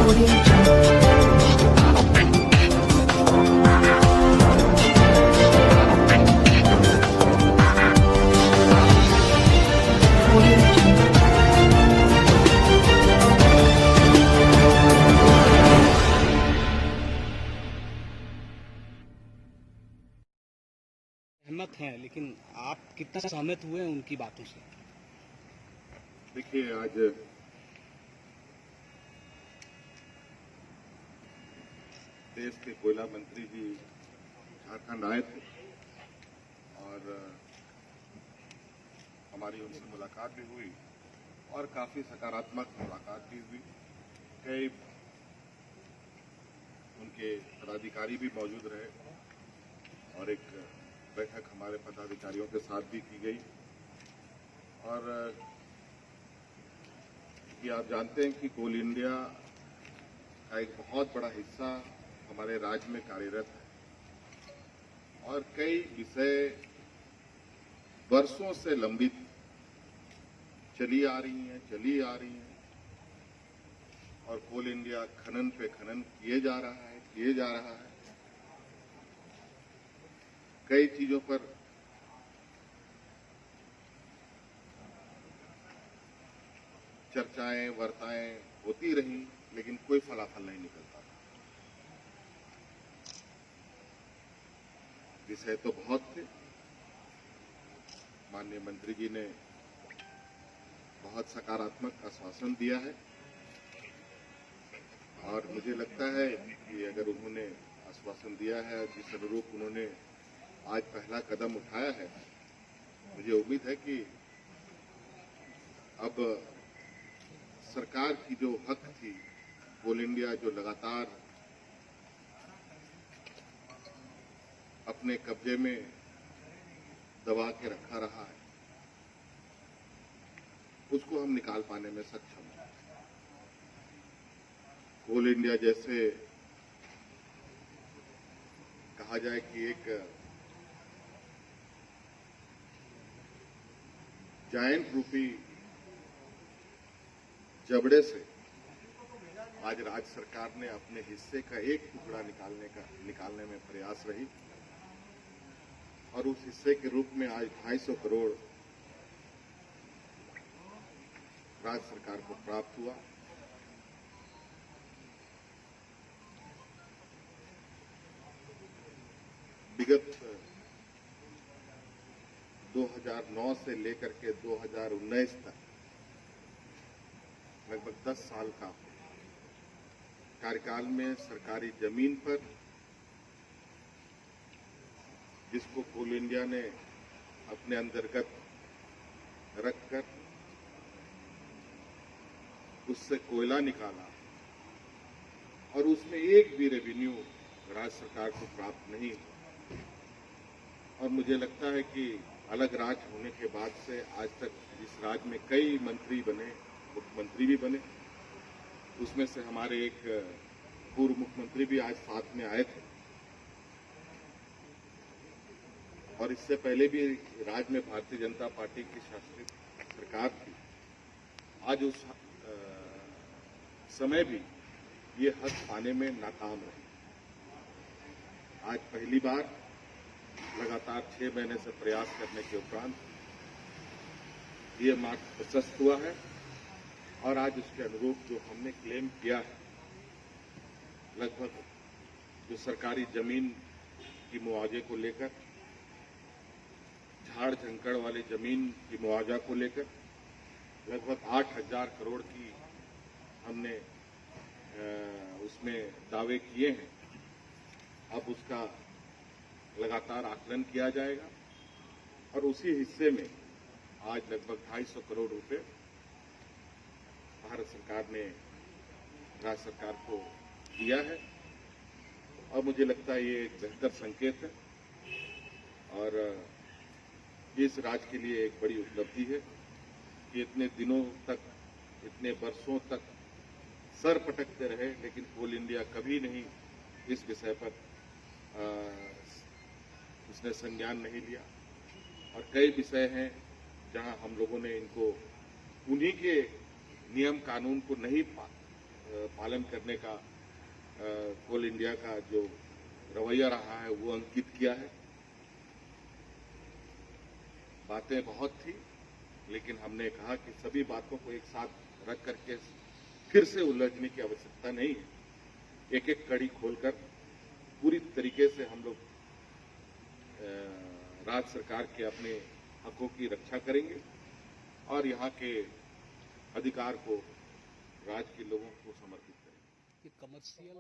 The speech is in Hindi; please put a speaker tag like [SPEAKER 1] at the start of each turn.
[SPEAKER 1] सहमत हैं, लेकिन आप कितना सहमत हुए हैं उनकी बातों से?
[SPEAKER 2] देखिए, आज देश के कोयला मंत्री जी झारखंड आए थे और हमारी उनसे मुलाकात भी हुई और काफी सकारात्मक मुलाकात भी हुई। कई उनके पदाधिकारी भी मौजूद रहे और एक बैठक हमारे पदाधिकारियों के साथ भी की गई। और ये आप जानते हैं कि कोल इंडिया का एक बहुत बड़ा हिस्सा हमारे राज्य में कार्यरत है और कई विषय वर्षों से लंबित चली आ रही हैं और कोल इंडिया खनन पे खनन किए जा रहा है। कई चीजों पर चर्चाएं वार्ताएं होती रही, लेकिन कोई फलाफल नहीं निकलता। विषय तो बहुत थे। माननीय मंत्री जी ने बहुत सकारात्मक आश्वासन दिया है और मुझे लगता है कि अगर उन्होंने आश्वासन दिया है, जिस अनुरूप उन्होंने आज पहला कदम उठाया है, मुझे उम्मीद है कि अब सरकार की जो हक थी, कोल इंडिया जो लगातार अपने कब्जे में दबा के रखा रहा है, उसको हम निकाल पाने में सक्षम हैं। कोल इंडिया जैसे कहा जाए कि एक जायंट रूपी जबड़े से आज राज्य सरकार ने अपने हिस्से का एक टुकड़ा निकालने में प्रयास रही और उस हिस्से के रूप में आज 250 करोड़ राज्य सरकार को प्राप्त हुआ। विगत 2009 से लेकर के 2019 तक लगभग 10 साल का कार्यकाल में सरकारी जमीन पर, जिसको कोल इंडिया ने अपने अंतर्गत रखकर उससे कोयला निकाला और उसमें एक भी रेवेन्यू राज्य सरकार को प्राप्त नहीं हुआ। और मुझे लगता है कि अलग राज्य होने के बाद से आज तक इस राज्य में कई मंत्री बने, मुख्यमंत्री भी बने, उसमें से हमारे एक पूर्व मुख्यमंत्री भी आज साथ में आए थे और इससे पहले भी राज्य में भारतीय जनता पार्टी की शासित सरकार थी। आज उस समय भी ये हक पाने में नाकाम रही। आज पहली बार लगातार 6 महीने से प्रयास करने के उपरांत ये मार्ग प्रशस्त हुआ है और आज उसके अनुरूप जो हमने क्लेम किया है, लगभग जो सरकारी जमीन की मुआवजे को लेकर, झाड़ झंकड़ वाली जमीन की मुआवजा को लेकर लगभग 8,000 करोड़ की हमने उसमें दावे किए हैं। अब उसका लगातार आकलन किया जाएगा और उसी हिस्से में आज लगभग 250 करोड़ रुपए भारत सरकार ने राज्य सरकार को दिया है और मुझे लगता है ये एक बेहतर संकेत है और इस राज्य के लिए एक बड़ी उपलब्धि है कि इतने दिनों तक, इतने वर्षों तक सर पटकते रहे, लेकिन कोल इंडिया कभी नहीं इस विषय पर उसने संज्ञान नहीं लिया। और कई विषय हैं जहां हम लोगों ने इनको उन्हीं के नियम कानून को नहीं पालन करने का कोल इंडिया का जो रवैया रहा है वो अंकित किया है। बातें बहुत थी, लेकिन हमने कहा कि सभी बातों को एक साथ रख करके फिर से उलझने की आवश्यकता नहीं है। एक एक कड़ी खोलकर पूरी तरीके से हम लोग राज्य सरकार के अपने हकों की रक्षा करेंगे और यहाँ के अधिकार को राज्य के लोगों को समर्पित करेंगे।
[SPEAKER 1] कमर्शियल